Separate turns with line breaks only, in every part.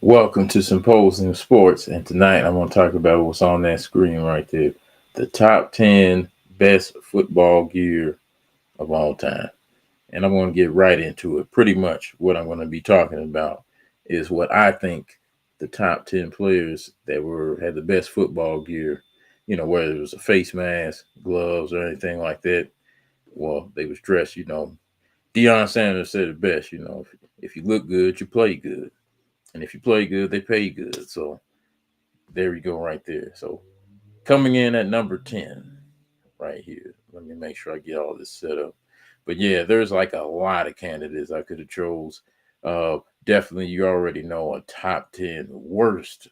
Welcome to Symposium Sports, and tonight I'm going to talk about what's on that screen right there, the top 10 best football gear of all time. And I'm going to get right into it. Pretty much what I'm going to be talking about is what I think the top 10 players that had the best football gear, whether it was a face mask, gloves, or anything like that. Well, they was dressed, Deion Sanders said it best, if you look good, you play good. And if you play good, they pay good. So there you go, right there. So coming in at number 10, right here. Let me make sure I get all this set up. But yeah, there's like a lot of candidates I could have chose. Definitely, you already know a top 10 worst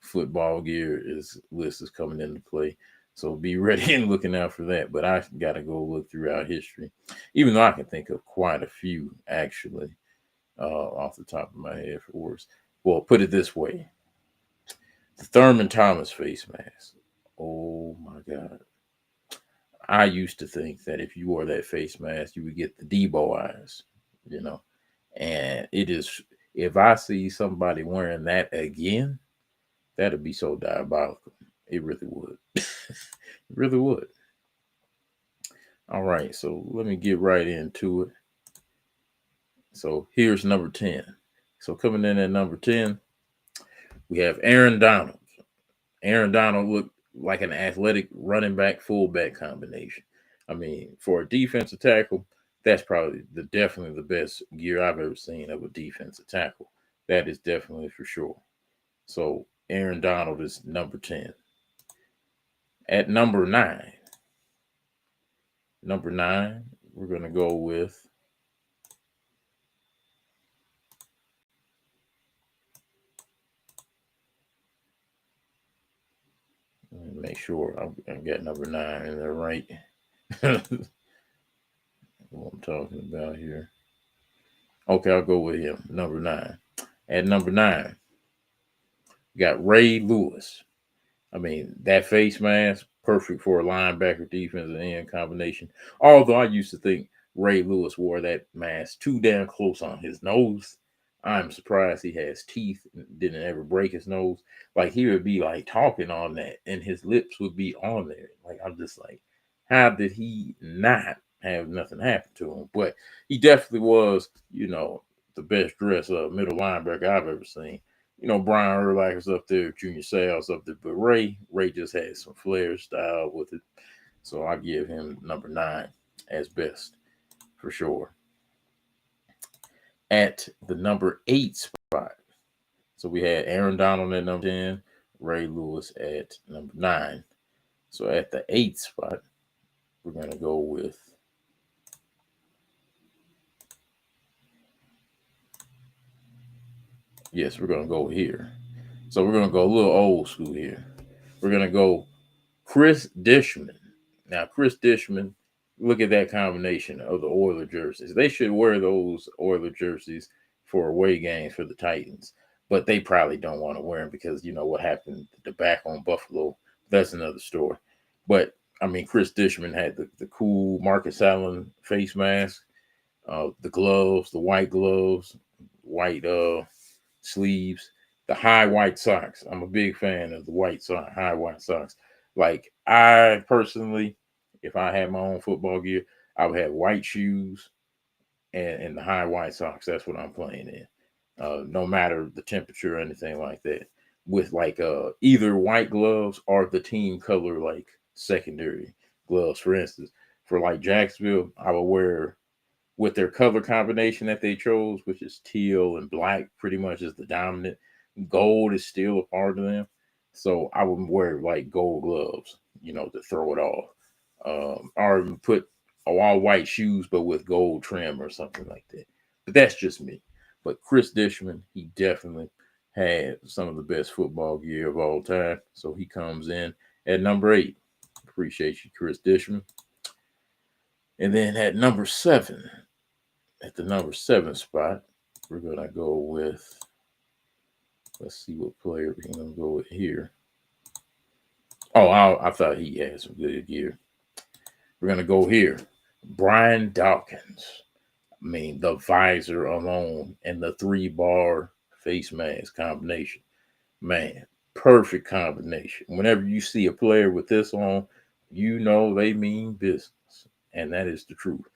football gear list is coming into play. So be ready and looking out for that. But I got to go look throughout history, even though I can think of quite a few actually off the top of my head for worse. Well, put it this way: the Thurman Thomas face mask. Oh my God. I used to think that if you wore that face mask, you would get the Debo eyes, you know. And it is, if I see somebody wearing that again, that'd be so diabolical. It really would. It really would. All right, so let me get right into it. So here's number 10. So coming in at number 10, we have Aaron Donald. Aaron Donald looked like an athletic running back fullback combination. I mean, for a defensive tackle, that's probably definitely the best gear I've ever seen of a defensive tackle. That is definitely for sure. So Aaron Donald is number 10. At number nine, we're gonna go with, let me make sure I got number 9 in there right. What I'm talking about here. Okay, I'll go with him. Number 9. At number 9, we got Ray Lewis. I mean, that face mask, perfect for a linebacker defensive end combination. Although I used to think Ray Lewis wore that mask too damn close on his nose. I'm surprised he has teeth and didn't ever break his nose. Like he would be like talking on that and his lips would be on there. Like I'm just like, how did he not have nothing happen to him? But he definitely was, the best dressed middle linebacker I've ever seen. Brian Urlacher's up there, Junior Seau's up there, but Ray just had some flair style with it. So I give him number 9 as best for sure. At the number 8 spot, so we had Aaron Donald at number 10, Ray Lewis at number 9. So at the 8th spot, we're gonna go with, yes, we're gonna go here. So we're gonna go a little old school here. We're gonna go Chris Dishman. Now, Chris Dishman, look at that combination of the Oiler jerseys. They should wear those Oiler jerseys for away games for the Titans, but they probably don't want to wear them because you know what happened the back on Buffalo. That's another story. But I mean, Chris Dishman had the cool Marcus Allen face mask, the gloves, the white gloves, white sleeves, the high white socks. I'm a big fan of the high white socks. Like I personally, if I had my own football gear, I would have white shoes and the high white socks. That's what I'm playing in. No matter the temperature or anything like that. With like either white gloves or the team color like secondary gloves. For instance, for like Jacksonville, I would wear with their color combination that they chose, which is teal and black, pretty much is the dominant. Gold is still a part of them. So I would wear like gold gloves, to throw it off. Or put all white shoes, but with gold trim or something like that. But that's just me. But Chris Dishman, he definitely had some of the best football gear of all time. So he comes in at number 8. Appreciate you, Chris Dishman. And then at the number 7 spot, we're gonna go with, let's see what player we're gonna go with here. Oh, I thought he had some good gear. We're gonna go here. Brian Dawkins. I mean, the visor alone and the 3-bar face mask combination. Man, perfect combination. Whenever you see a player with this on, you know they mean business. And that is the truth.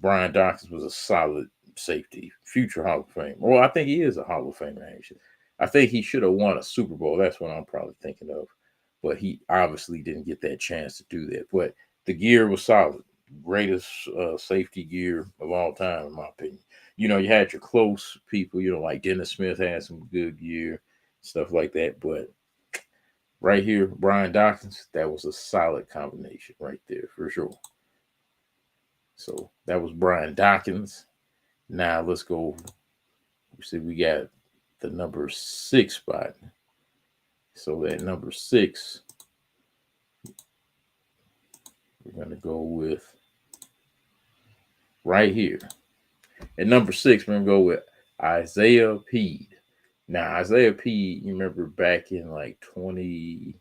Brian Dawkins was a solid safety, future Hall of Fame. Well, I think he is a Hall of Famer, actually. I think he should have won a Super Bowl. That's what I'm probably thinking of. But he obviously didn't get that chance to do that. But the gear was solid. Greatest safety gear of all time, in my opinion. You had your close people, like Dennis Smith had some good gear, stuff like that. But right here, Brian Dawkins, that was a solid combination right there for sure. So that was Brian Dawkins. Now let's go. See, we got the number 6 spot. So at number 6, we're going to go with right here. At number 6, we're going to go with Isaiah Pead. Now, Isaiah Pead, you remember back in like I want to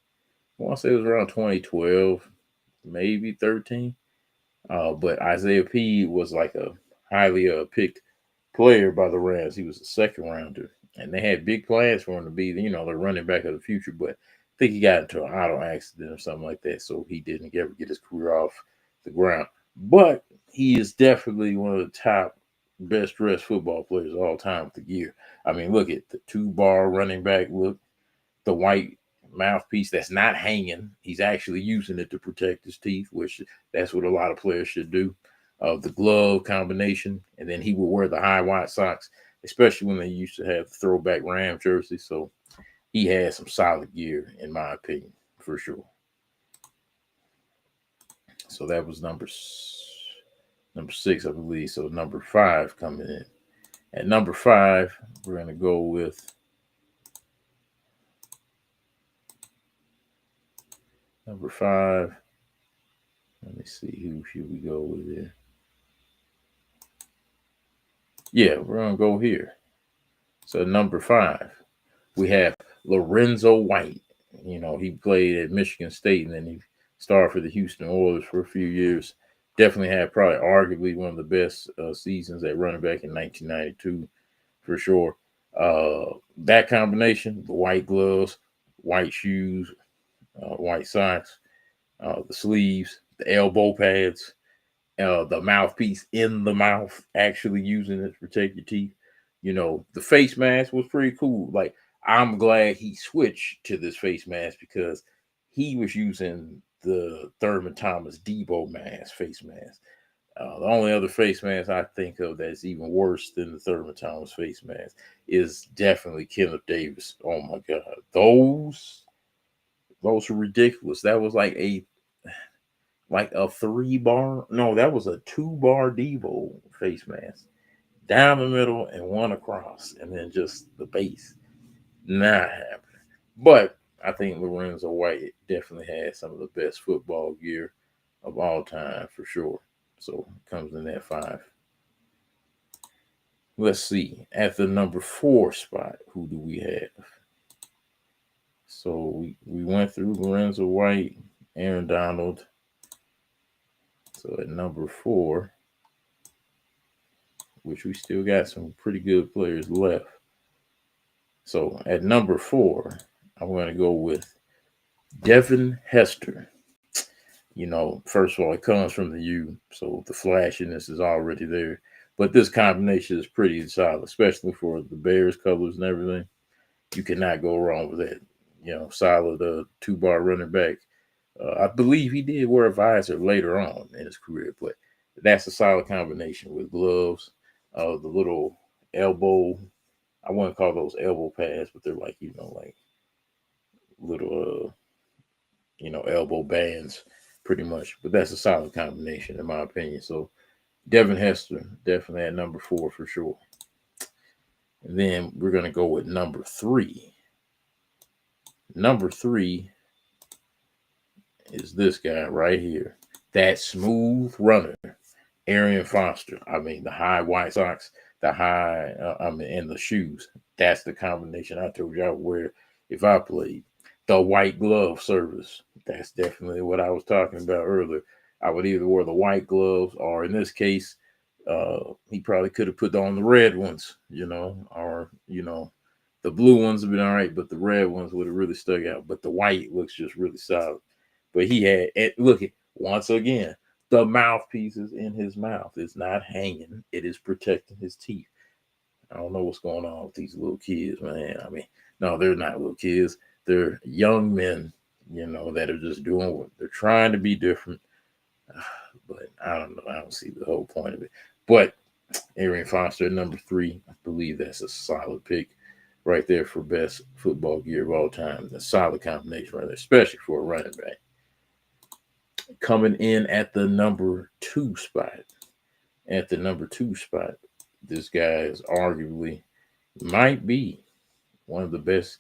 say it was around 2012, maybe 13. But Isaiah Pead was like a highly picked player by the Rams. He was a second rounder, and they had big plans for him to be, the running back of the future. But I think he got into an auto accident or something like that, so he didn't ever get his career off the ground. But he is definitely one of the top best dressed football players of all time with the gear. I mean, look at the 2-bar running back look, the white mouthpiece that's not hanging. He's actually using it to protect his teeth, which that's what a lot of players should do. The glove combination, and then he would wear the high white socks, especially when they used to have the throwback Ram jersey. So he had some solid gear, in my opinion, for sure. So that was number 6, I believe. So number 5 coming in. At number 5, we're going to go with number 5. Let me see, who should we go with here? Yeah, we're going to go here. So number 5, we have Lorenzo White. He played at Michigan State, and then he started for the Houston Oilers for a few years. Definitely had probably arguably one of the best seasons at running back in 1992, for sure. That combination, the white gloves, white shoes, white socks, the sleeves, the elbow pads, the mouthpiece in the mouth, actually using it to protect your teeth. The face mask was pretty cool. Like, I'm glad he switched to this face mask because he was using the Thurman Thomas Debo mask, face mask. The only other face mask I think of that's even worse than the Thurman Thomas face mask is definitely Kenneth Davis. Oh my God, those are ridiculous. That was like a 3-bar. No, that was a 2-bar Debo face mask, down the middle and one across, and then just the base. Not happening. But I think Lorenzo White definitely had some of the best football gear of all time for sure. So it comes in at 5. Let's see. At the number 4 spot, who do we have? So we went through Lorenzo White, Aaron Donald. So at number 4, which we still got some pretty good players left. So at number 4, I'm going to go with Devin Hester. First of all, it comes from the U, so the flashiness is already there. But this combination is pretty solid, especially for the Bears colors and everything. You cannot go wrong with that. Solid 2-bar running back. I believe he did wear a visor later on in his career, but that's a solid combination with gloves, the little elbow. I wouldn't call those elbow pads, but they're like little elbow bands, pretty much. But that's a solid combination in my opinion. So Devin Hester definitely at number 4 for sure. And then we're gonna go with number 3. Number 3 is this guy right here. That smooth runner, Arian Foster. I mean, the high white socks, the high, and the shoes. That's the combination I told you I would wear if I played. The white glove service. That's definitely what I was talking about earlier. I would either wear the white gloves or, in this case, He probably could have put on the red ones, or the blue ones have been all right, but the red ones would have really stuck out. But the white looks just really solid. But he had, and look at once again, the mouthpieces in his mouth is not hanging; it is protecting his teeth. I don't know what's going on with these little kids, man. I mean, no, they're not little kids; they're young men, that are just doing what they're trying to be different. But I don't know. I don't see the whole point of it. But Arian Foster at number 3, I believe that's a solid pick right there for best football gear of all time. A solid combination right there, especially for a running back. Coming in at the number 2 spot. At the number 2 spot, this guy is arguably might be one of the best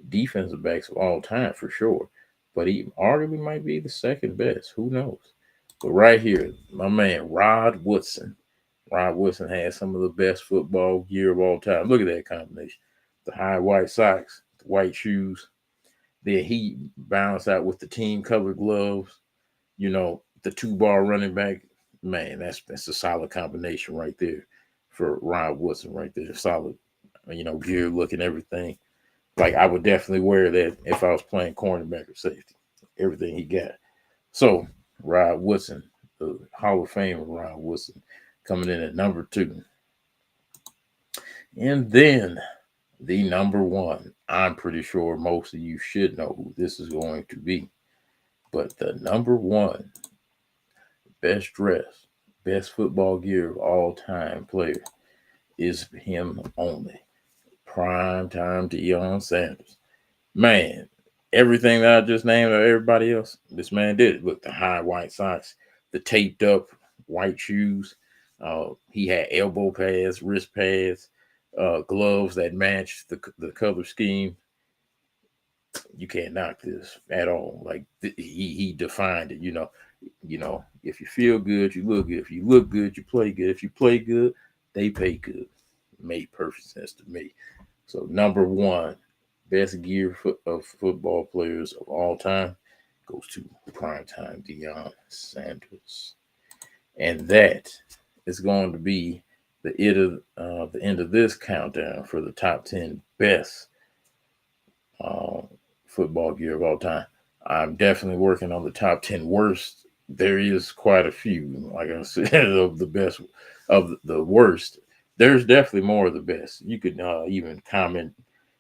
defensive backs of all time for sure. But he arguably might be the second best. Who knows? But right here, my man Rod Woodson. Rod Woodson has some of the best football gear of all time. Look at that combination. The high white socks, the white shoes. Then he balanced out with the team color gloves. The 2-bar running back. Man, that's a solid combination right there for Rod Woodson right there. Solid, gear look and everything. Like I would definitely wear that if I was playing cornerback or safety. Everything he got. So Rod Woodson, the Hall of Famer Rod Woodson, coming in at number 2. And then the number 1. I'm pretty sure most of you should know who this is going to be. But the number 1 best dressed, best football gear of all time player is him only. Prime time Deion Sanders. Man, everything that I just named or everybody else, this man did it. Look, the high white socks, the taped up white shoes. He had elbow pads, wrist pads, gloves that matched the color scheme. You can't knock this at all. Like he defined it. If you feel good, you look good. If you look good, you play good. If you play good, they pay good. Made perfect sense to me. So number 1, best gear of football players of all time goes to primetime Deion Sanders, and that is going to be the end of this countdown for the top 10 best uh, football gear of all time. I'm definitely working on the top 10 worst. There is quite a few, like I said, of the best, of the worst. There's definitely more of the best. You could even comment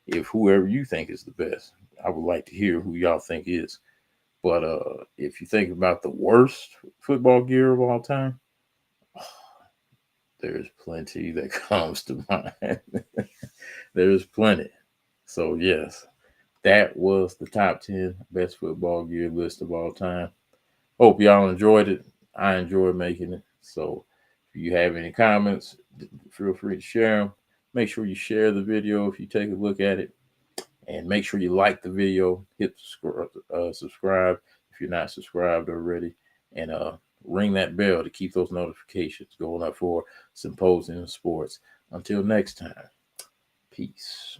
if whoever you think is the best. I would like to hear who y'all think is. But if you think about the worst football gear of all time, there's plenty that comes to mind. There's plenty. So yes, that was the top 10 best football gear list of all time. Hope y'all enjoyed it. I enjoyed making it. So if you have any comments, feel free to share them. Make sure you share the video if you take a look at it. And make sure you like the video, hit subscribe if you're not subscribed already, and ring that bell to keep those notifications going up for Symposium Sports. Until next time, peace.